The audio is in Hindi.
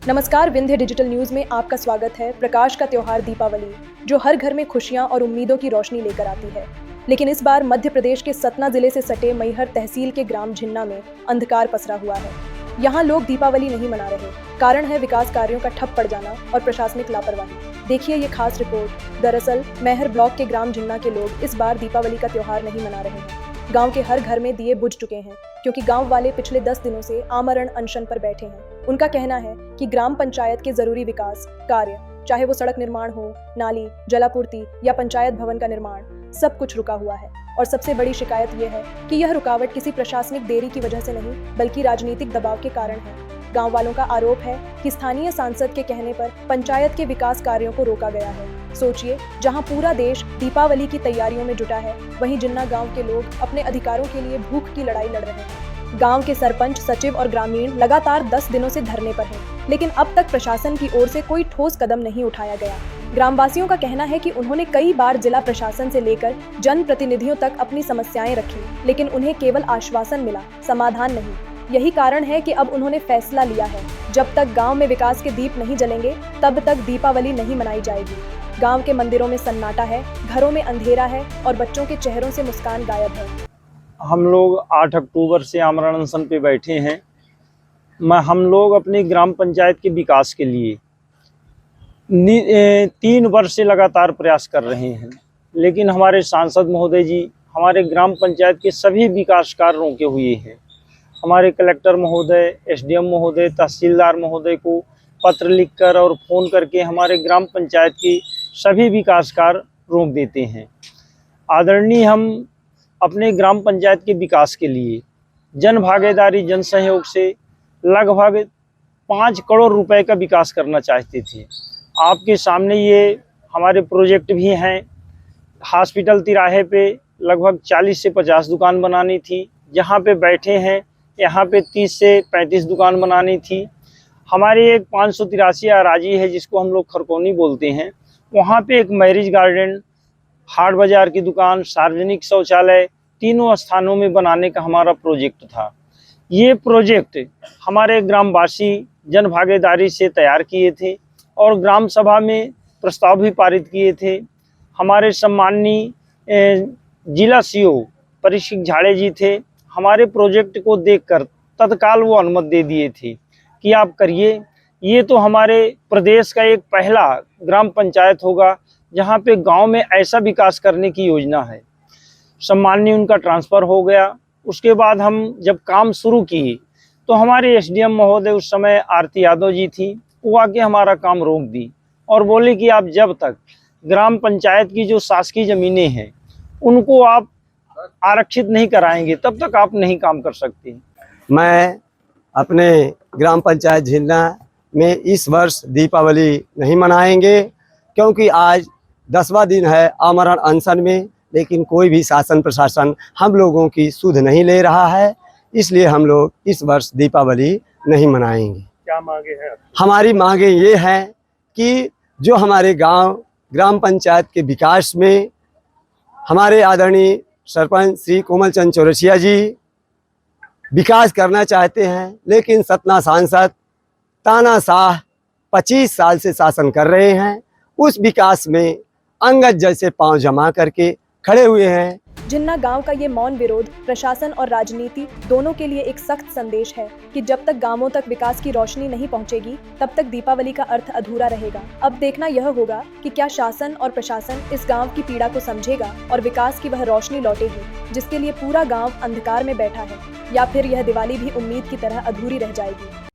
नमस्कार, विंध्य डिजिटल न्यूज में आपका स्वागत है। प्रकाश का त्योहार दीपावली, जो हर घर में खुशियां और उम्मीदों की रोशनी लेकर आती है, लेकिन इस बार मध्य प्रदेश के सतना जिले से सटे मैहर तहसील के ग्राम झिन्ना में अंधकार पसरा हुआ है। यहाँ लोग दीपावली नहीं मना रहे। कारण है विकास कार्यों का ठप पड़ जाना और प्रशासनिक लापरवाही। देखिए ये खास रिपोर्ट। दरअसल मैहर ब्लॉक के ग्राम झिन्ना के लोग इस बार दीपावली का त्योहार नहीं मना रहे हैं। गांव के हर घर में दिए बुझ चुके हैं, क्योंकि गांव वाले पिछले 10 दिनों से आमरण अनशन पर बैठे हैं। उनका कहना है कि ग्राम पंचायत के जरूरी विकास कार्य, चाहे वो सड़क निर्माण हो, नाली, जलापूर्ति या पंचायत भवन का निर्माण, सब कुछ रुका हुआ है। और सबसे बड़ी शिकायत यह है कि यह रुकावट किसी प्रशासनिक देरी की वजह से नहीं, बल्कि राजनीतिक दबाव के कारण है। गांव वालों का आरोप है कि स्थानीय सांसद के कहने पर पंचायत के विकास कार्यों को रोका गया है। सोचिए, जहां पूरा देश दीपावली की तैयारियों में जुटा है, वहीं जिन्ना गांव के लोग अपने अधिकारों के लिए भूख की लड़ाई लड़ रहे हैं। गांव के सरपंच, सचिव और ग्रामीण लगातार 10 दिनों से धरने पर हैं, लेकिन अब तक प्रशासन की ओर से कोई ठोस कदम नहीं उठाया गया। ग्रामवासियों का कहना है कि उन्होंने कई बार जिला प्रशासन से लेकर जनप्रतिनिधियों तक अपनी समस्याएं रखी, लेकिन उन्हें केवल आश्वासन मिला, समाधान नहीं। यही कारण है कि अब उन्होंने फैसला लिया है, जब तक गांव में विकास के दीप नहीं जलेंगे, तब तक दीपावली नहीं मनाई जाएगी। गांव के मंदिरों में सन्नाटा है, घरों में अंधेरा है और बच्चों के चेहरों से मुस्कान गायब है। हम लोग 8 अक्टूबर से आमरण अनशन पे बैठे हैं। हम लोग अपनी ग्राम पंचायत के विकास के लिए 3 वर्ष से लगातार प्रयास कर रहे हैं, लेकिन हमारे सांसद महोदय जी हमारे ग्राम पंचायत के सभी विकास कार्य रोके हुए हैं। हमारे कलेक्टर महोदय, एसडीएम महोदय, तहसीलदार महोदय को पत्र लिखकर और फ़ोन करके हमारे ग्राम पंचायत की सभी विकास कार्य रोक देते हैं। आदरणीय, हम अपने ग्राम पंचायत के विकास के लिए जन भागीदारी, जन सहयोग से लगभग 5 करोड़ रुपए का विकास करना चाहते थे। आपके सामने ये हमारे प्रोजेक्ट भी हैं। हॉस्पिटल तिराहे पे लगभग 40 से 50 दुकान बनानी थी। जहाँ पे बैठे हैं यहाँ पे 30 से 35 दुकान बनानी थी। हमारी एक 583 अराजी है, जिसको हम लोग खरकोनी बोलते हैं। वहाँ पे एक मैरिज गार्डन, हाट बाजार की दुकान, सार्वजनिक शौचालय, तीनों स्थानों में बनाने का हमारा प्रोजेक्ट था। ये प्रोजेक्ट हमारे ग्रामवासी जन भागीदारी से तैयार किए थे और ग्राम सभा में प्रस्ताव भी पारित किए थे। हमारे सम्माननीय जिला सीओ परीक्षित झाड़े जी थे। हमारे प्रोजेक्ट को देखकर तत्काल वो अनुमति दे दिए थे कि आप करिए। ये तो हमारे प्रदेश का एक पहला ग्राम पंचायत होगा जहाँ पे गांव में ऐसा विकास करने की योजना है। सम्माननीय उनका ट्रांसफ़र हो गया। उसके बाद हम जब काम शुरू किए तो हमारे एसडीएम महोदय, उस समय आरती यादव जी थी, वो आके हमारा काम रोक दी और बोले कि आप जब तक ग्राम पंचायत की जो शासकीय ज़मीनें हैं उनको आप आरक्षित नहीं कराएंगे, तब तक आप नहीं काम कर सकते। मैं अपने ग्राम पंचायत झिन्ना में इस वर्ष दीपावली नहीं मनाएंगे, क्योंकि आज 10वां दिन है आमरण अनशन में, लेकिन कोई भी शासन प्रशासन हम लोगों की सुध नहीं ले रहा है। इसलिए हम लोग इस वर्ष दीपावली नहीं मनाएंगे। क्या मांगे हैं? हमारी मांगे ये हैं कि जो हमारे गांव ग्राम पंचायत के विकास में हमारे आदरणीय सरपंच श्री कोमल चंद चौरसिया जी विकास करना चाहते हैं, लेकिन सतना सांसद तानाशाह 25 साल से शासन कर रहे हैं। उस विकास में अंगद जैसे पांव जमा करके खड़े हुए हैं। जिन्ना गांव का ये मौन विरोध प्रशासन और राजनीति दोनों के लिए एक सख्त संदेश है कि जब तक गांवों तक विकास की रोशनी नहीं पहुंचेगी, तब तक दीपावली का अर्थ अधूरा रहेगा। अब देखना यह होगा कि क्या शासन और प्रशासन इस गांव की पीड़ा को समझेगा और विकास की वह रोशनी लौटेगी जिसके लिए पूरा गांव अंधकार में बैठा है, या फिर यह दिवाली भी उम्मीद की तरह अधूरी रह जाएगी।